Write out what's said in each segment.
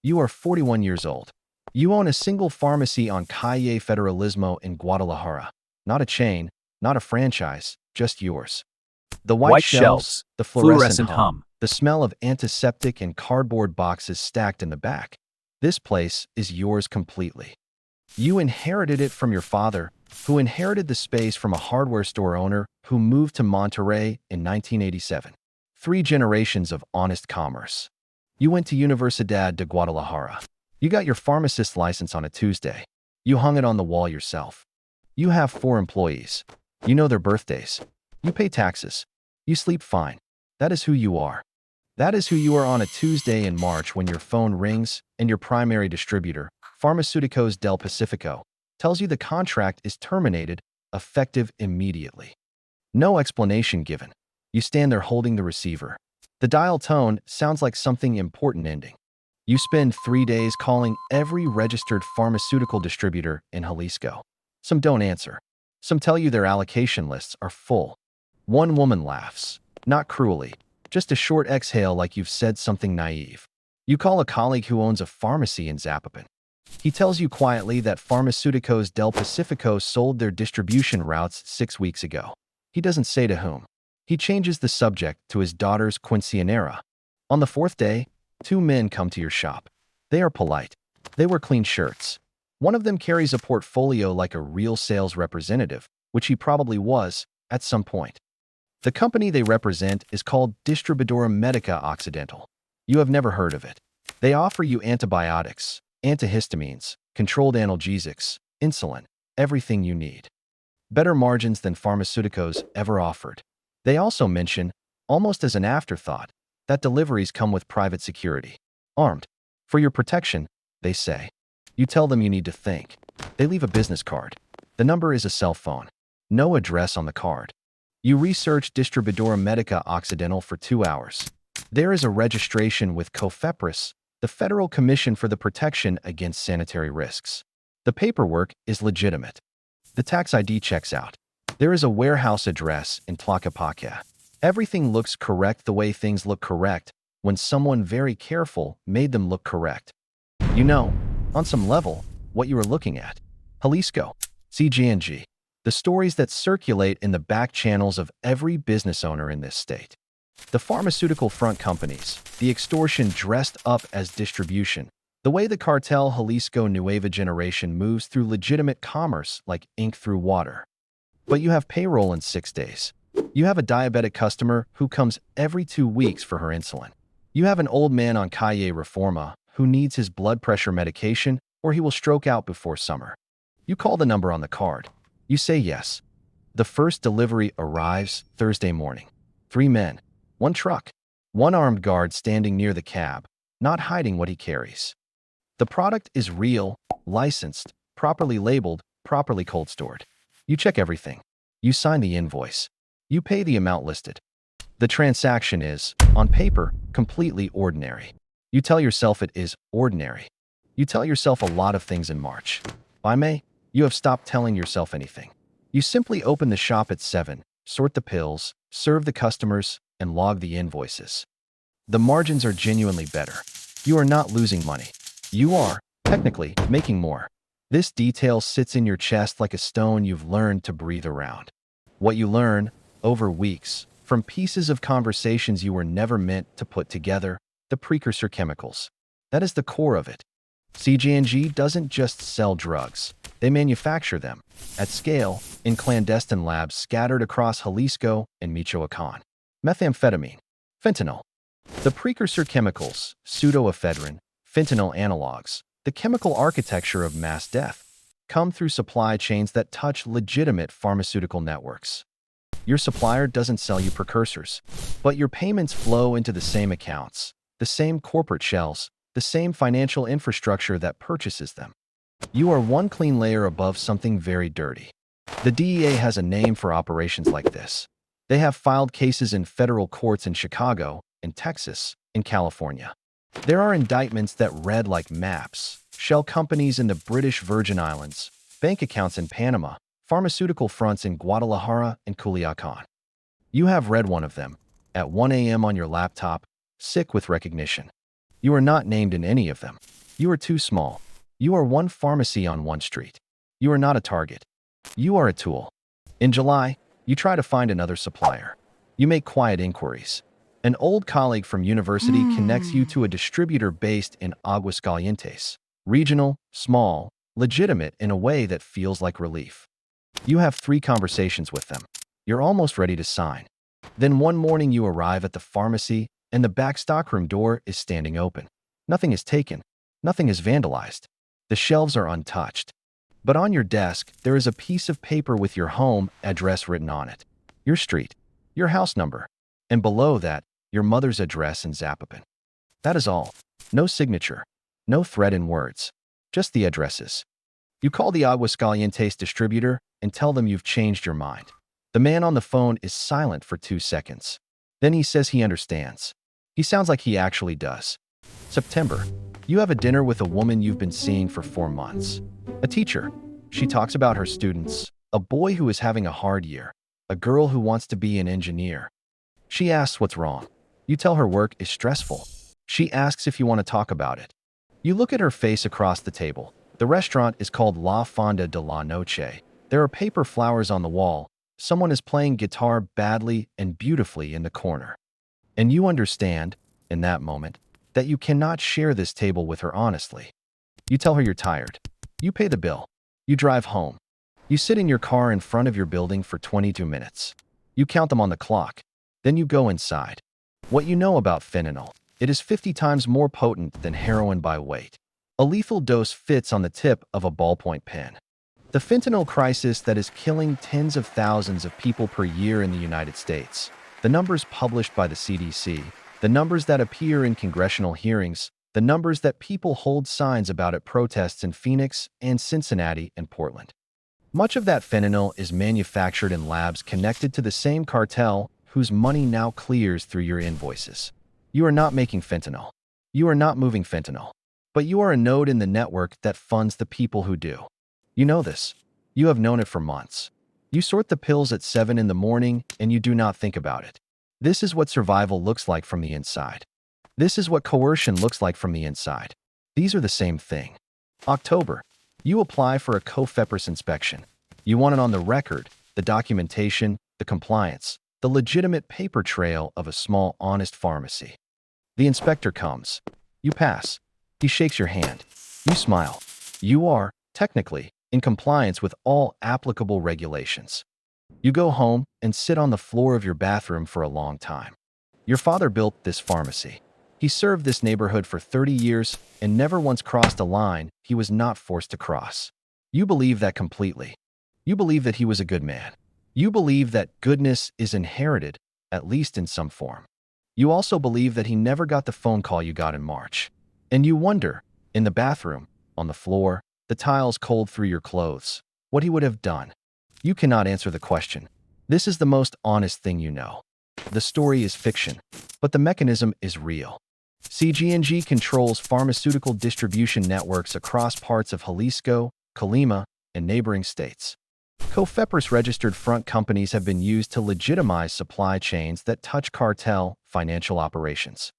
You are 41 years old. You own a single pharmacy on Calle Federalismo in Guadalajara. Not a chain, not a franchise, just yours. The white White shelves, shelves, the fluorescent fluorescent hum, hum. the smell of antiseptic and cardboard boxes stacked in the back. This place is yours completely. You inherited it from your father, who inherited the space from a hardware store owner who moved to Monterrey in 1987. 3 generations of honest commerce. You went to Universidad de Guadalajara. You got your pharmacist license on a Tuesday. You hung it on the wall yourself. You have 4 employees. You know their birthdays. You pay taxes. You sleep fine. That is who you are. That is who you are on a Tuesday in March when your phone rings and your primary distributor, Pharmaceuticals del Pacifico, tells you the contract is terminated, effective immediately. No explanation given. You stand there holding the receiver. The dial tone sounds like something important ending. You spend 3 days calling every registered pharmaceutical distributor in Jalisco. Some don't answer. Some tell you their allocation lists are full. One woman laughs, not cruelly, just a short exhale like you've said something naive. You call a colleague who owns a pharmacy in Zapopan. He tells you quietly that Pharmaceuticals del Pacifico sold their distribution routes 6 weeks ago. He doesn't say to whom. He changes the subject to his daughter's quinceañera. On the 4th day, 2 men come to your shop. They are polite. They wear clean shirts. One of them carries a portfolio like a real sales representative, which he probably was at some point. The company they represent is called Distributor Medica Occidental. You have never heard of it. They offer you antibiotics, antihistamines, controlled analgesics, insulin, everything you need. Better margins than Pharmaceuticals ever offered. They also mention, almost as an afterthought, that deliveries come with private security. Armed. For your protection, they say. You tell them you need to think. They leave a business card. The number is a cell phone. No address on the card. You research Distributor Medica Occidental for 2 hours. There is a registration with COFEPRIS, the Federal Commission for the Protection Against Sanitary Risks. The paperwork is legitimate. The tax ID checks out. There is a warehouse address in Tlaquepaque. Everything looks correct the way things look correct when someone very careful made them look correct. You know, on some level, what you are looking at. Jalisco, CJNG. The stories that circulate in the back channels of every business owner in this state. The pharmaceutical front companies, the extortion dressed up as distribution, the way the Cartel Jalisco Nueva Generation moves through legitimate commerce like ink through water. But you have payroll in 6 days. You have a diabetic customer who comes every 2 weeks for her insulin. You have an old man on Calle Reforma who needs his blood pressure medication or he will stroke out before summer. You call the number on the card. You say yes. The first delivery arrives Thursday morning. 3 men, 1 truck, 1 armed guard standing near the cab, not hiding what he carries. The product is real, licensed, properly labeled, properly cold stored. You check everything. You sign the invoice. You pay the amount listed. The transaction is, on paper, completely ordinary. You tell yourself it is ordinary. You tell yourself a lot of things in March. By May, you have stopped telling yourself anything. You simply open the shop at 7, sort the pills, serve the customers, and log the invoices. The margins are genuinely better. You are not losing money. You are, technically, making more. This detail sits in your chest like a stone you've learned to breathe around. What you learn, over weeks, from pieces of conversations you were never meant to put together, the precursor chemicals. That is the core of it. CJNG doesn't just sell drugs. They manufacture them, at scale, in clandestine labs scattered across Jalisco and Michoacan. Methamphetamine, fentanyl. The precursor chemicals, pseudoephedrine, fentanyl analogs, the chemical architecture of mass death, come through supply chains that touch legitimate pharmaceutical networks. Your supplier doesn't sell you precursors, but your payments flow into the same accounts, the same corporate shells, the same financial infrastructure that purchases them. You are one clean layer above something very dirty. The DEA has a name for operations like this. They have filed cases in federal courts in Chicago, in Texas, in California. There are indictments that read like maps, shell companies in the British Virgin Islands, bank accounts in Panama, pharmaceutical fronts in Guadalajara and Culiacan. You have read one of them, at 1 a.m. on your laptop, sick with recognition. You are not named in any of them. You are too small. You are one pharmacy on one street. You are not a target. You are a tool. In July, you try to find another supplier. You make quiet inquiries. An old colleague from university connects you to a distributor based in Aguascalientes. Regional, small, legitimate in a way that feels like relief. You have 3 conversations with them. You're almost ready to sign. Then one morning you arrive at the pharmacy and the back stockroom door is standing open. Nothing is taken. Nothing is vandalized. The shelves are untouched. But on your desk, there is a piece of paper with your home address written on it. Your street. Your house number. And below that, your mother's address in Zapopan. That is all. No signature. No thread in words. Just the addresses. You call the Aguascalientes distributor and tell them you've changed your mind. The man on the phone is silent for 2 seconds. Then he says he understands. He sounds like he actually does. September. You have a dinner with a woman you've been seeing for 4 months. A teacher. She talks about her students. A boy who is having a hard year. A girl who wants to be an engineer. She asks what's wrong. You tell her work is stressful. She asks if you want to talk about it. You look at her face across the table. The restaurant is called La Fonda de la Noche. There are paper flowers on the wall. Someone is playing guitar badly and beautifully in the corner. And you understand, in that moment, that you cannot share this table with her honestly. You tell her you're tired. You pay the bill. You drive home. You sit in your car in front of your building for 22 minutes. You count them on the clock. Then you go inside. What you know about fentanyl. It is 50 times more potent than heroin by weight. A lethal dose fits on the tip of a ballpoint pen. The fentanyl crisis that is killing tens of thousands of people per year in the United States. The numbers published by the CDC, the numbers that appear in congressional hearings, the numbers that people hold signs about at protests in Phoenix and Cincinnati and Portland. Much of that fentanyl is manufactured in labs connected to the same cartel whose money now clears through your invoices. You are not making fentanyl. You are not moving fentanyl. But you are a node in the network that funds the people who do. You know this. You have known it for months. You sort the pills at 7 in the morning and you do not think about it. This is what survival looks like from the inside. This is what coercion looks like from the inside. These are the same thing. October. You apply for a COFEPRIS inspection. You want it on the record, the documentation, the compliance, the legitimate paper trail of a small, honest pharmacy. The inspector comes. You pass. He shakes your hand. You smile. You are, technically, in compliance with all applicable regulations. You go home and sit on the floor of your bathroom for a long time. Your father built this pharmacy. He served this neighborhood for 30 years and never once crossed a line he was not forced to cross. You believe that completely. You believe that he was a good man. You believe that goodness is inherited, at least in some form. You also believe that he never got the phone call you got in March. And you wonder, in the bathroom, on the floor, the tiles cold through your clothes, what he would have done. You cannot answer the question. This is the most honest thing you know. The story is fiction, but the mechanism is real. CJNG controls pharmaceutical distribution networks across parts of Jalisco, Colima, and neighboring states. COFEPRIS-registered front companies have been used to legitimize supply chains that touch cartel financial operations.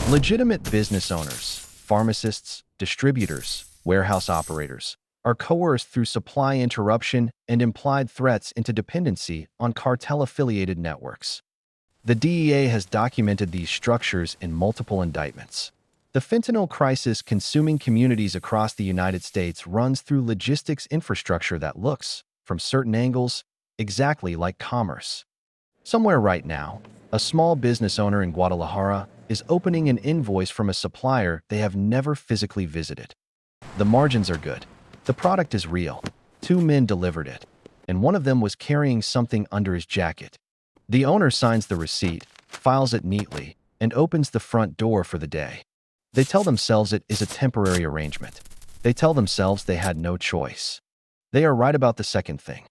Legitimate business owners, pharmacists, distributors, warehouse operators, are coerced through supply interruption and implied threats into dependency on cartel-affiliated networks. The DEA has documented these structures in multiple indictments. The fentanyl crisis consuming communities across the United States runs through logistics infrastructure that looks, from certain angles, exactly like commerce. Somewhere right now, a small business owner in Guadalajara is opening an invoice from a supplier they have never physically visited. The margins are good. The product is real. 2 men delivered it, and one of them was carrying something under his jacket. The owner signs the receipt, files it neatly, and opens the front door for the day. They tell themselves it is a temporary arrangement. They tell themselves they had no choice. They are right about the second thing.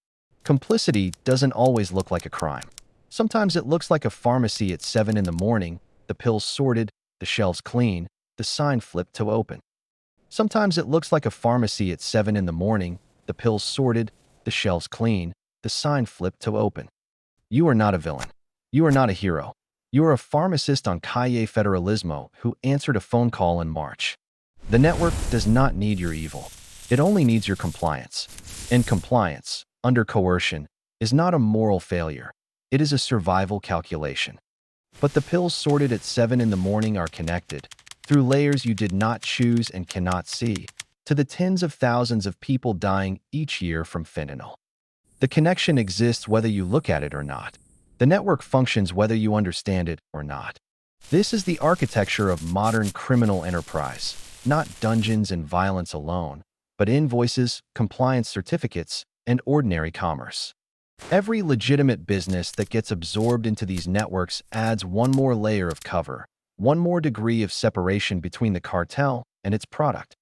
Complicity doesn't always look like a crime. Sometimes it looks like a pharmacy at 7 in the morning, the pills sorted, the shelves clean, the sign flipped to open. Sometimes it looks like a pharmacy at 7 in the morning, the pills sorted, the shelves clean, the sign flipped to open. You are not a villain. You are not a hero. You're a pharmacist on Calle Federalismo who answered a phone call in March. The network does not need your evil. It only needs your compliance. And compliance, under coercion, is not a moral failure. It is a survival calculation. But the pills sorted at 7 in the morning are connected, through layers you did not choose and cannot see, to the tens of thousands of people dying each year from fentanyl. The connection exists whether you look at it or not. The network functions whether you understand it or not. This is the architecture of modern criminal enterprise, not dungeons and violence alone, but invoices, compliance certificates, and ordinary commerce. Every legitimate business that gets absorbed into these networks adds one more layer of cover, one more degree of separation between the cartel and its product.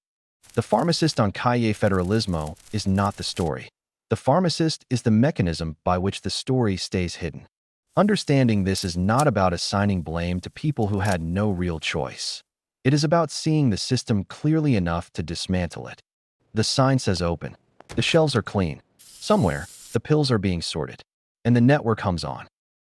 The pharmacist on Calle Federalismo is not the story. The pharmacist is the mechanism by which the story stays hidden. Understanding this is not about assigning blame to people who had no real choice. It is about seeing the system clearly enough to dismantle it. The sign says open. The shelves are clean. Somewhere, the pills are being sorted. And the network hums on.